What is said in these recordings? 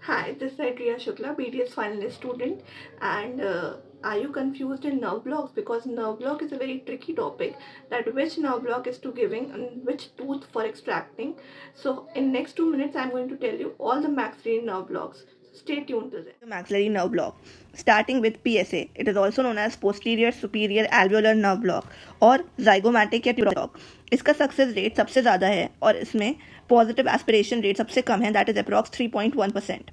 Hi, this is Riya Shukla, BDS finalist student, and are you confused in nerve blocks? Because nerve block is a very tricky topic. That which nerve block is to giving and which tooth for extracting. So in next 2 minutes, I'm going to tell you all the maxillary nerve blocks. So stay tuned to this. The maxillary nerve block, starting with PSA. It is also known as posterior superior alveolar nerve block और zygomatic या tuberous block. इसका success rate सबसे ज़्यादा है और इसमें positive aspiration rate सबसे कम है, दैट इज अप्रॉक्स 3.1%.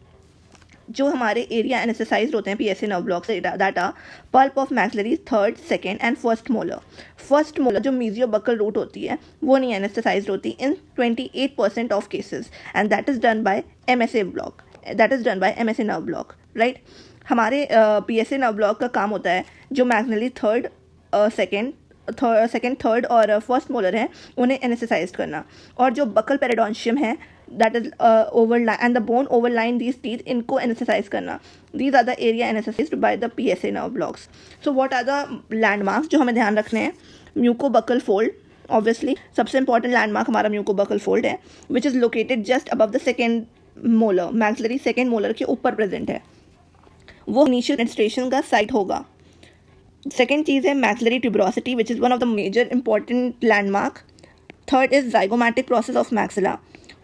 जो हमारे एरिया एनेस्थेसाइज्ड होते हैं पीएसए नर्व ब्लॉक से, that are pulp of maxillary third, second and first molar. First molar जो मीजियोबक्कल रूट होती है वो नहीं एनेस्थेसाइज्ड होती in 28% of cases, and that is done by MSA block, that is done by MSA nerve block, right. हमारे PSA nerve block का काम होता है जो मैक्सिलरी थर्ड, सेकेंड, थर्ड और फर्स्ट मोलर हैं उन्हें एनेस्थेसाइज करना, और जो बकल पेरिडोन्शियम है that is overline and the bone overline these teeth, इनको एनेस्थेसाइज करना. These are the area anesthetized by the PSA nerve blocks. So what are the landmarks जो हमें ध्यान रखने हैं? म्यूकोबकल फोल्ड, ऑब्वियसली सबसे इंपॉर्टेंट लैंडमार्क हमारा म्यूकोबकल फोल्ड है, which is located just above the second molar, maxillary second molar के ऊपर प्रेजेंट है. वो इनिशियल एनेस्थेशन का साइट होगा. सेकेंड चीज़ है maxillary tuberosity, which is one of the major important landmark. Third is zygomatic process of maxilla.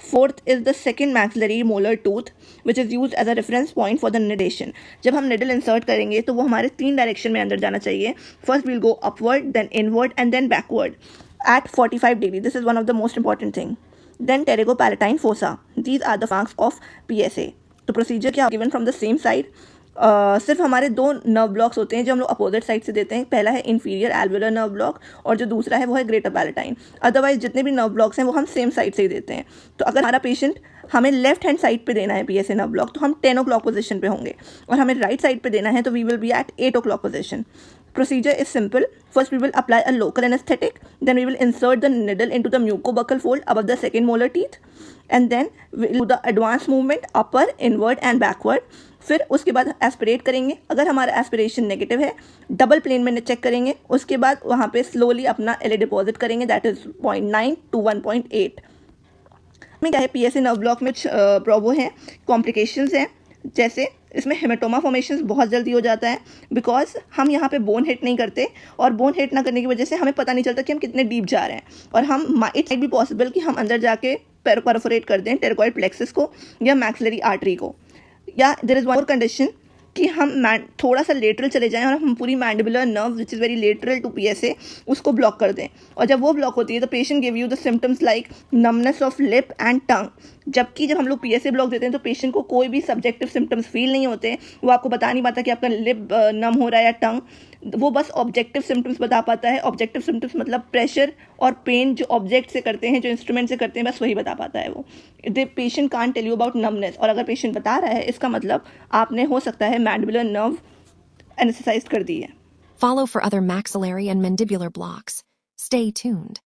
Fourth is the second maxillary molar tooth, which is used as a reference point for the nidation. जब हम needle insert करेंगे तो वो हमारे 3 direction में अंदर जाना चाहिए. First will go upward, then inward and then backward at 45 degree. This is one of the most important thing. Then pterygopalatine fossa. These are the marks of PSA. तो procedure क्या given from the same side. सिर्फ हमारे 2 nerve blocks होते हैं जो हम लोग opposite side से देते हैं. पहला है इन्फीरियर एल्वेलर नर्व ब्लॉक और जो दूसरा है वो है ग्रेटर पैलेटाइन. अदरवाइज जितने भी नर्व ब्लॉक्स हैं वो हम सेम साइड से ही देते हैं. तो अगर हमारा पेशेंट, हमें लेफ्ट हैंड साइड पे देना है पीएसए नर्व ब्लॉक, तो हम 10 o'clock पोजीशन पे होंगे, और हमें राइट साइड पे देना है तो we will be at 8 o'clock position. Procedure is simple. First, we will apply a local anesthetic. Then, we will insert the needle into the mucobuccal fold above the second molar teeth. And then, we will do the advanced movement upper, inward and backward. फिर उसके बाद aspirate करेंगे. अगर हमारा aspiration negative है, double plane में check करेंगे. उसके बाद वहाँ पे स्लोली अपना एल डिपॉजिट करेंगे, दैट इज 0.9 to 1.8. में क्या है, पीएसए नर्व ब्लॉक में प्रोबो हैं, कॉम्प्लिकेशंस हैं, जैसे इसमें हेमेटोमा फॉर्मेशन बहुत जल्दी हो जाता है, बिकॉज हम यहाँ पे बोन हिट नहीं करते, और बोन हिट ना करने की वजह से हमें पता नहीं चलता कि हम कितने डीप जा रहे हैं, और हम इट माइट बी पॉसिबल कि हम अंदर जाके परफोरेट कर दें टेरिकॉइड प्लेक्सिस को या मैक्सिलरी आर्टरी को. या there is one more condition कि हम थोड़ा सा लेटरल चले जाएं और हम पूरी mandibular nerve which is very lateral to PSA उसको ब्लॉक कर दें, और जब वो ब्लॉक होती है तो patient give you the symptoms like numbness of lip and tongue. जबकि जब हम लोग पीएसए ब्लॉक देते हैं तो पेशेंट को कोई भी सब्जेक्टिव सिम्टम्स फील नहीं होते. वो आपको बता नहीं पाता कि आपका लिप नम हो रहा है या टंग, वो बस ऑब्जेक्टिव सिम्टम्स बता पाता है. ऑब्जेक्टिव सिम्टम्स मतलब प्रेशर और पेन जो ऑब्जेक्ट से करते हैं, जो इंस्ट्रूमेंट से करते हैं, बस वही बता पाता है वो. The patient can't tell you about numbness, और अगर पेशेंट बता रहा है इसका मतलब आपने हो सकता है मैंडिबुलर नर्व एनेस्थेसाइज कर दी है. Follow for other maxillary and mandibular blocks. Stay tuned.